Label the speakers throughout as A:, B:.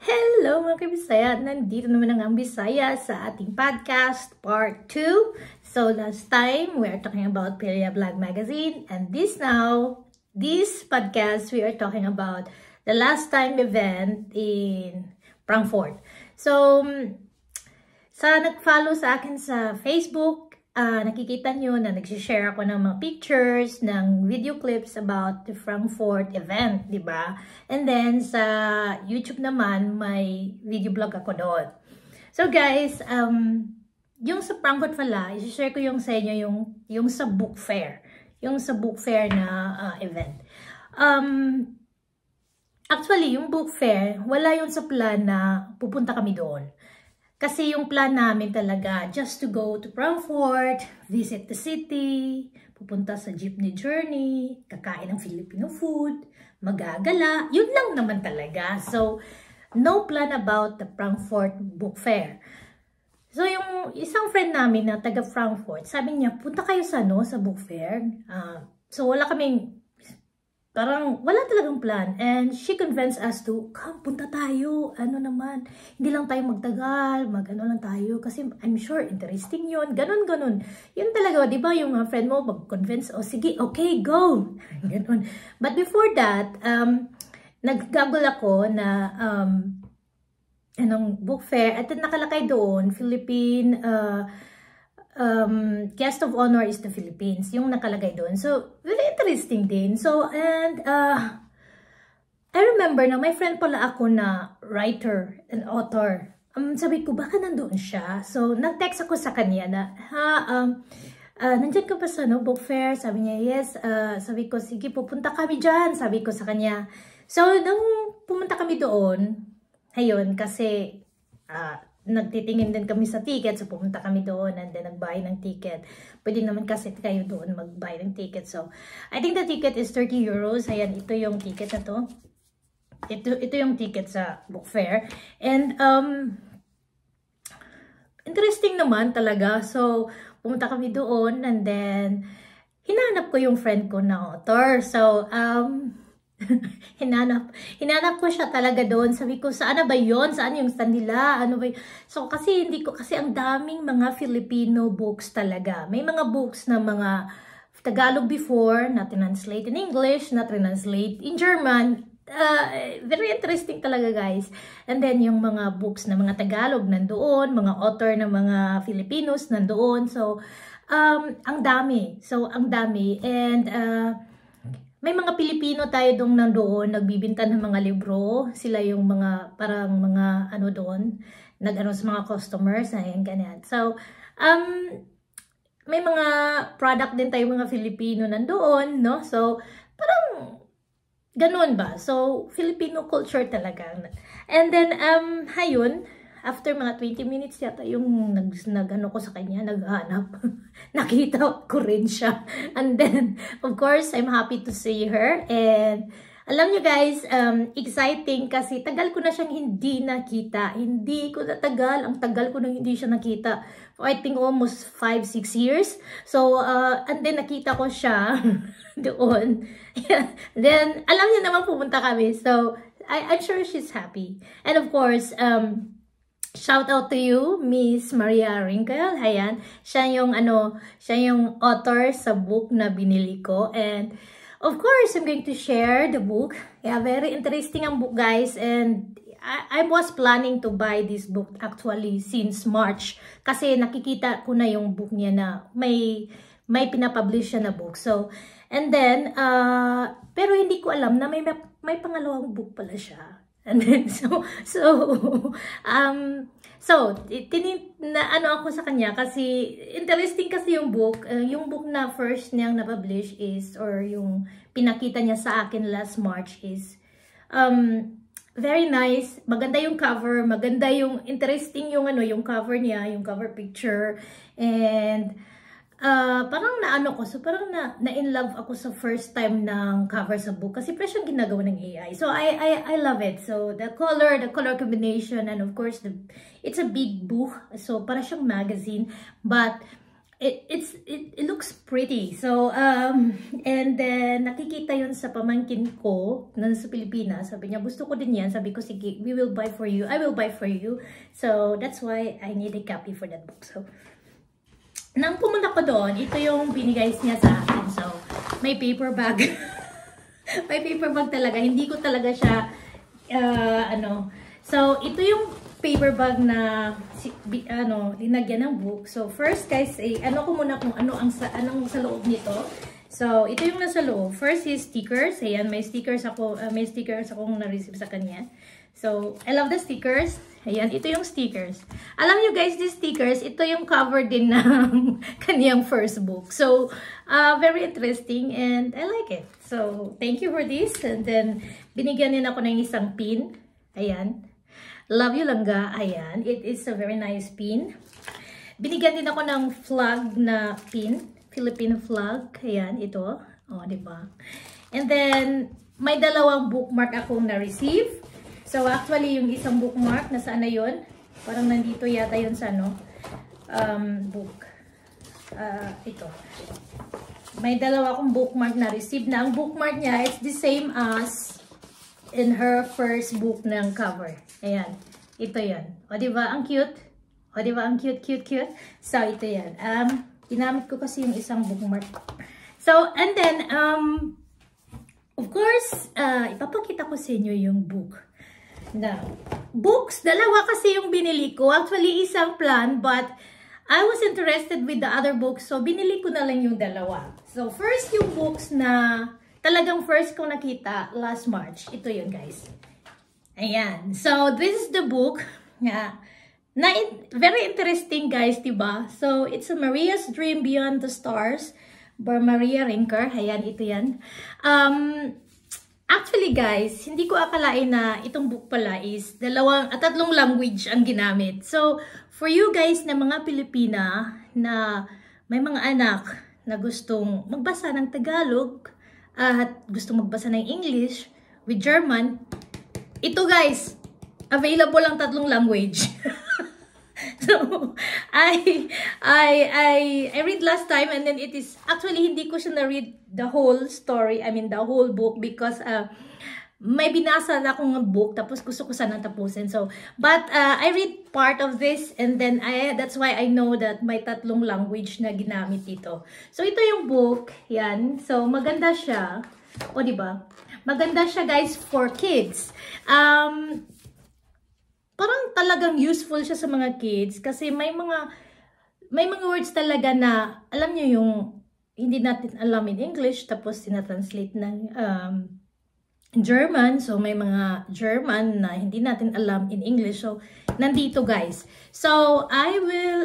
A: Hello mga kabisaya! Nandito naman ang Bisaya sa ating podcast part 2. So last time we are talking about Pilia Vlog Magazine, and this podcast we are talking about the last time event in Frankfurt. So sa nag-follow sa akin sa Facebook, nakikita nyo na nagsishare ako ng mga pictures, ng video clips about the Frankfurt event, di ba? And then, sa YouTube naman, may video blog ako doon. So guys, yung sa Frankfurt pala, i-share ko yung sa inyo yung sa book fair. Yung sa book fair na event. Actually, yung book fair, wala yun sa plan na pupunta kami doon. Kasi yung plan namin talaga, just to go to Frankfurt, visit the city, pupunta sa jeepney journey, kakain ng Filipino food, magagala, yun lang naman talaga. So, no plan about the Frankfurt Book Fair. So, yung isang friend namin na taga Frankfurt, sabi niya, punta kayo sa book fair. So, parang wala talagang plan. And she convinced us to, come, punta tayo. Ano naman, hindi lang tayo magtagal, mag-ano lang tayo. Kasi I'm sure interesting yun. Ganon. Yun talaga, di ba, yung friend mo mag-convince, sige, okay, go. Ganon. But before that, nag-google ako na, book fair. At nakalakay doon, Philippine, guest of honor is the Philippines, yung nakalagay doon. So, very interesting din. So, and I remember na may friend pala ako na writer and author. Sabi ko, baka nandoon siya. So, nag-text ako sa kanya na, nandyan ka pa sa book fair? Sabi niya, yes. Sabi ko, sige, pupunta kami dyan. Sabi ko sa kanya. So, nung pumunta kami doon, ayun, kasi, nagtitingin din kami sa ticket, so pumunta kami doon and then nag-buy ng ticket. Pwede naman kasi kayo doon mag-buy ng ticket. So, I think the ticket is 30 euros. Ayan, ito yung ticket na to. Ito yung ticket sa book fair. And, interesting naman talaga. So, pumunta kami doon and then, hinanap ko yung friend ko na author. So, hinanap ko siya talaga doon. Sabi ko, saan na ba yun? Saan yung stand nila? Ano ba yun? So, kasi ang daming mga Filipino books talaga. May mga books na mga Tagalog before, na translate in English, na translate in German. Very interesting talaga, guys. And then, yung mga books na mga Tagalog nandoon, mga author na mga Filipinos nandoon. So, ang dami. And, may mga Pilipino tayo doon nandoon, nagbibinta ng mga libro. Sila yung mga, parang mga doon, nag-ano sa mga customers, ayan, ganyan. So, may mga product din tayo mga Filipino nandoon, no? So, parang, ganun ba? So, Filipino culture talaga. And then, hayun, after mga 20 minutes yata yung nag-ano ko sa kanya, naghanap. Nakita ko rin siya. And then, of course, I'm happy to see her. And alam nyo guys, exciting kasi tagal ko na siyang hindi nakita. Hindi ko natagal. Ang tagal ko nang hindi siya nakita. For I think almost 5-6 years. So, and then nakita ko siya doon. Then, alam niya naman pumunta kami. So, I'm sure she's happy. And of course, shout out to you, Miss Maria Rinkel. Ayan, siya yung author sa book na binili ko. And of course, I'm going to share the book. Yeah, very interesting ang book, guys. And I was planning to buy this book actually since March. Kasi nakikita ko na yung book niya na may pinapublish siya na book. So, and then, pero hindi ko alam na may pangalawang book pala siya. And then, ako sa kanya kasi interesting kasi yung book na first niyang na-publish is, or yung pinakita niya sa akin last March is, very nice, maganda yung cover, maganda yung, interesting yung yung cover niya, yung cover picture, and, parang parang na-in love ako sa first time ng cover sa book kasi fresh yung ginagawa ng AI. So, I love it. So, the color combination, and of course, it's a big book. So, para siyang magazine. But, it looks pretty. So, and then, nakikita yun sa pamangkin ko na sa Pilipinas. Sabi niya, gusto ko din yan. Sabi ko, sige, we will buy for you. I will buy for you. So, that's why I need a copy for that book. So, nang pumunta ko doon, ito yung binigay niya sa akin. So, may paper bag. May paper bag talaga. Hindi ko talaga siya, So, ito yung paper bag na linagyan ng book. So first guys, ko muna kung anong sa loob nito. So ito yung nasa loob. First is stickers. Ayan, may stickers akong na-receive sa kanya. So I love the stickers. Ayan, ito yung stickers. Alam nyo guys, these stickers, ito yung cover din ng kaniyang first book. So very interesting and I like it. So thank you for this. And then binigyan din ako ng isang pin. Ayan. Love you Langga. Ayan. It is a very nice pin. Binigyan din ako ng flag na pin. Philippine flag. Ayan. Ito. O, diba? And then, may dalawang bookmark akong na-receive. So, actually, yung isang bookmark, nasaan na yun? Parang nandito yata yun sa book. Ito. May dalawa akong bookmark na-receive na. Ang bookmark niya is the same as in her first book ng cover. Ayan. Ito yan. O, diba? Ang cute. O, diba? Ang cute, cute, cute. So, ito yan. Ginamit ko kasi yung isang bookmark. So, and then, of course, ipapakita ko sa inyo yung book. Now, books, dalawa kasi yung binili ko. Actually, isang plan, but I was interested with the other books. So, binili ko na lang yung dalawa. So, first yung books na talagang first kong nakita last March. Ito yun, guys. Ayan. So, this is the book. Very interesting, guys, diba? So, it's a Maria's Dream Beyond the Stars by Maria Rinker. Ayan, ito yan. Actually, guys, hindi ko akalain na itong book pala is tatlong language ang ginamit. So, for you guys na mga Pilipina na may mga anak na gustong magbasa ng Tagalog at gustong magbasa ng English with German, ito guys, available ang tatlong language. So, I read last time and then it is, actually hindi ko siya na-read the whole story, I mean the whole book because may binasa na akong book tapos gusto ko sanang tapusin. So, but I read part of this and then that's why I know that may tatlong language na ginamit dito. So, ito yung book, yan. So, maganda siya. O, diba? Maganda siya guys for kids. Parang talagang useful siya sa mga kids kasi may mga words talaga na alam niyo yung hindi natin alam in English tapos tinatranslate ng German. So may mga German na hindi natin alam in English. So nandito guys. So I will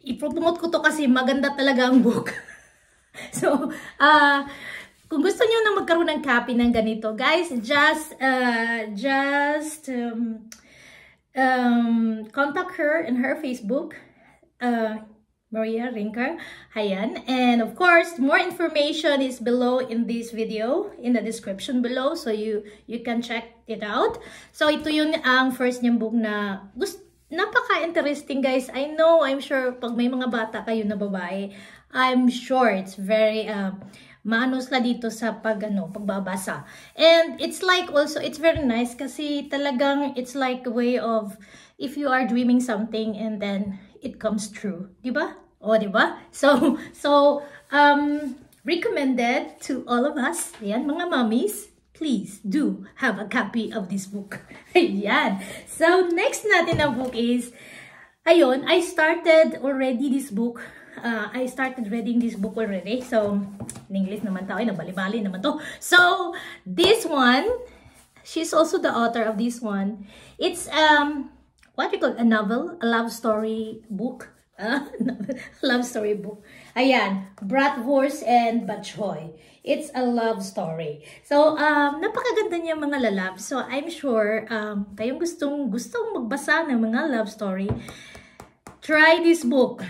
A: ipropromote ko to kasi maganda talaga ang book. So kung gusto niyo na magkaroon ng copy ng ganito, guys, just contact her in her Facebook, Maria Rinker. Ayan. And of course, more information is below in this video, in the description below, so you can check it out. So ito yun ang first niyang book na napaka-interesting, guys. I'm sure pag may mga bata kayo na babae, I'm sure it's very maano sila dito sa pagbabasa. And it's like also, it's very nice kasi talagang it's like a way of if you are dreaming something and then it comes true. Diba? O, diba? So, recommended to all of us. Ayan, mga mommies, please do have a copy of this book. Ayan. So, next natin na book is, ayun, I started already this book. I started reading this book already. So, in English naman tao, nabali-bali naman to. So, this one, she's also the author of this one. It's, what we call a novel, a love story book. Love story book. Ayan, Bratwurst and Batchoy. It's a love story. So, napakaganda niya mga lalab. So, I'm sure, kayong gustong magbasa ng mga love story, try this book.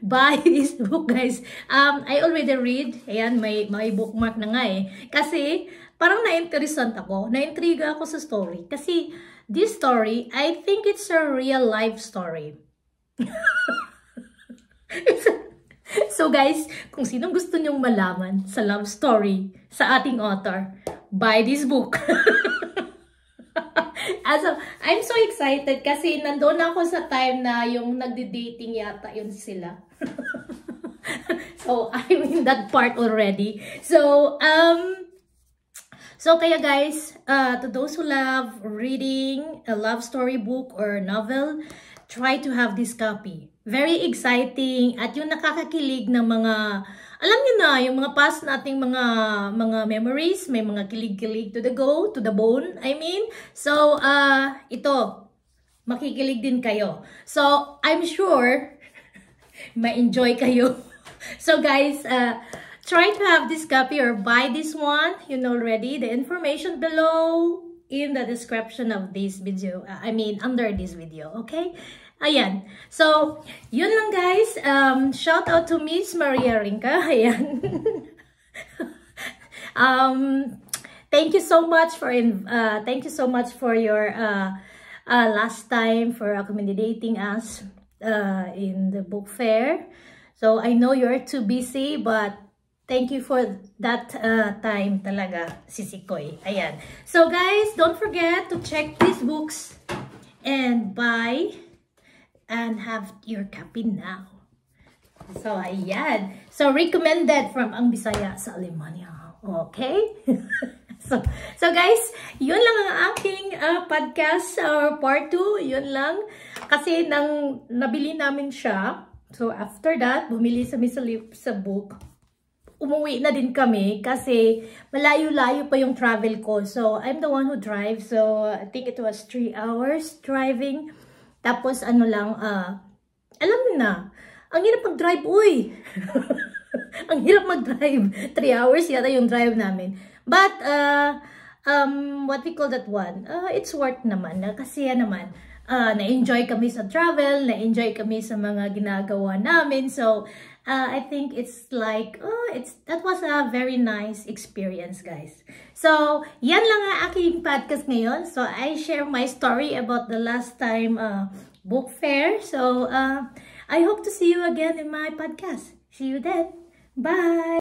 A: Buy this book, guys. I already read. Ayan, may bookmark na nga eh. Kasi, parang na-interesant ako. Na-intriga ako sa story. Kasi, this story, I think it's a real life story. So guys, kung sinong gusto nyong malaman sa love story sa ating author, buy this book. I'm so excited kasi nandoon ako sa time na yung nagde-dating yata yun sila. So I'm in that part already. So kaya guys, to those who love reading a love story book or novel, try to have this copy. Very exciting at yung nakakakilig ng mga, alam niyo na, yung mga past nating mga memories, may mga kilig-kilig to the bone, I mean. So, ito, makikilig din kayo. So, I'm sure, ma-enjoy kayo. So, guys, try to have this copy or buy this one. You know already, the information below in the description of this video. I mean, under this video, okay? Ayan. So, yun lang guys. Shout out to Miss Maria Rinca. Ayan. Thank you so much for your last time for accommodating us in the book fair. So, I know you're too busy, but thank you for that time talaga, Sisikoy. Ayan. So, guys, don't forget to check these books and buy and have your copy now. So, ayan. So, recommended from Ang Bisaya sa Alemania. Okay? So guys, yun lang ang aking podcast or part 2. Yun lang. Kasi nang nabili namin siya. So, after that, bumili sa book. Umuwi na din kami kasi malayo-layo pa yung travel ko. So, I'm the one who drives. So, I think it was 3 hours driving. Tapos, ano lang, alam mo na, ang hirap mag-drive, uy! Ang hirap mag-drive. 3 hours yata yung drive namin. But, what we call that one, it's worth naman. Kasi naman, na-enjoy kami sa travel, na-enjoy kami sa mga ginagawa namin. So, I think it's like, that was a very nice experience, guys. So, yan lang ang aking podcast ngayon. So, I share my story about the last time book fair. So, I hope to see you again in my podcast. See you then. Bye!